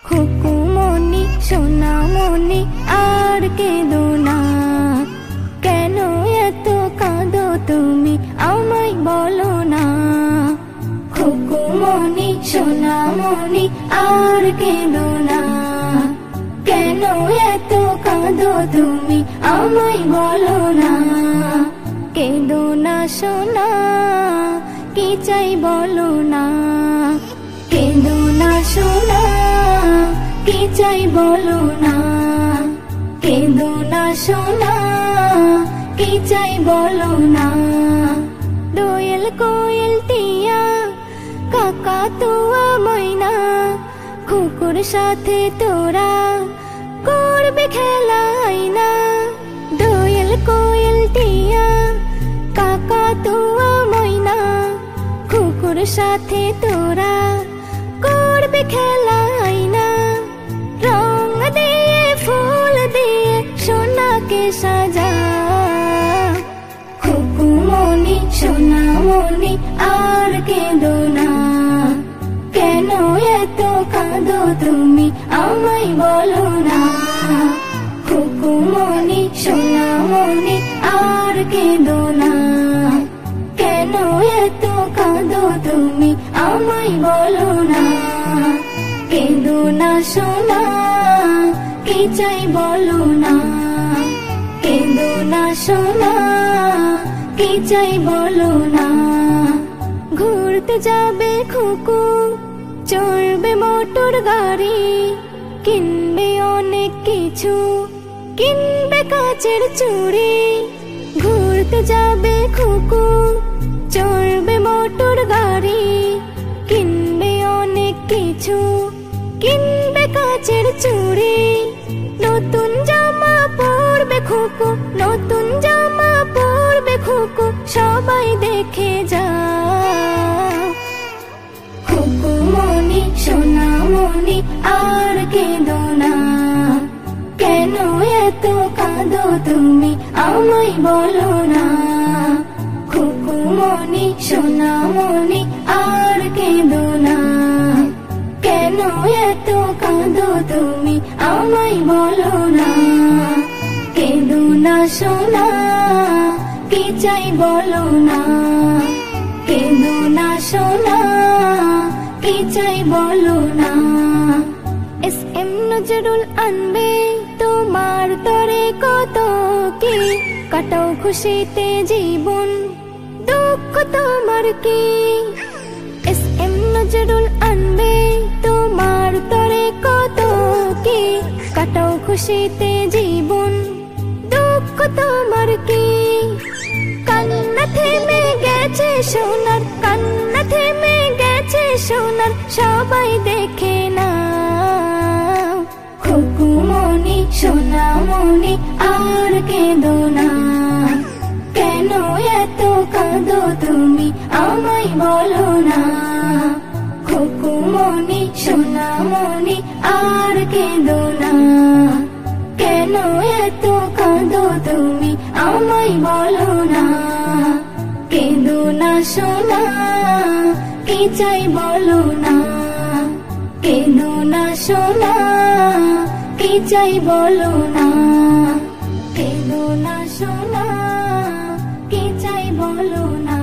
খুকুমনি সোনামনি আর কেঁদো না, কেন এত কাঁদো তুমি আমায় বলো না। খুকুমনি সোনামনি আর কেঁদো না, কেন এত কাঁদো তুমি আমায় বলো না। কেঁদো না সোনা, কি চাই বলো না। কেঁদো না সোনা, কি চাই বলো না। কেঁদো না সোনা, কি চাই বলো না। দোয়েল কোয়েল টিয়া কাকাতুয়া ময়না, কুকুর সাথে তোরা করবে খেলা আয়না। দোয়েল কোয়েল টিয়া কাকাতুয়া ময়না, কুকুর সাথে তোরা করবে খেলা আয়না। রং দিয়ে ফুল দিয়ে সোনাকে সাজা। খুকুমনি সোনামনি আর কেঁদো না, কেন এত কাঁদো তুমি আমায় বলো না। খুকুমনি সোনামনি আর কেঁদো না, কেন এত কাঁদো তুমি আমায় বলো না। কেঁদো না সোনা, কি চাই বলো না। কেঁদো না সোনা, কি চাই বলো না। ঘুরতে যাবে খুকু, চড়বে মোটর গাড়ি, কিনবে অনেক কিছু, কিনবে কাচের চুড়ি। ঘুরতে যাবে খুকু, চড়বে মোটর গাড়ি, কিনবে অনেক কিছু, কিনবে কাচের চুড়ি। নতুন জামা পরবে খুকু, নতুন জামা পরবে খুকু, সবাই দেখে যাও। খুকুমনি সোনামনি আর কেঁদো না, কেন এত কাঁদো তুমি আমায় বলো না। খুকুমনি সোনামনি আর কেঁদো না, কেন এত কাঁদো তুমি আমায় বলো না। কেঁদো না সোনা, কি চাই বলো না। কেঁদো না সোনা, কি চাই বলো না। এস.এম. নজরুল আনবে তোমার তরে কত কি, কাটাও খুশিতে জীবন, দুঃখ তোমার কি। এস.এম. নজরুল আনবে তোমার তরে কত কি, কাটাও খুশিতে জীবন, দুঃখ তোমার কি। কান্না থেমে গেছে সোনার, কান্না থেমে গেছে সোনার, সবাই দেখে না। খুকুমনি সোনামনি আর কেঁদো না, কেন এত কাঁদো তুমি আমায় বলো না। খুকুমনি সোনামনি আর কেঁদো না, কেন এত কাঁদো তুমি আমায় বলো না। কেঁদো না সোনা, কি চাই বলো না। কেঁদো না সোনা, কি চাই বলো না। কেঁদো না সোনা, কি চাই বলো না।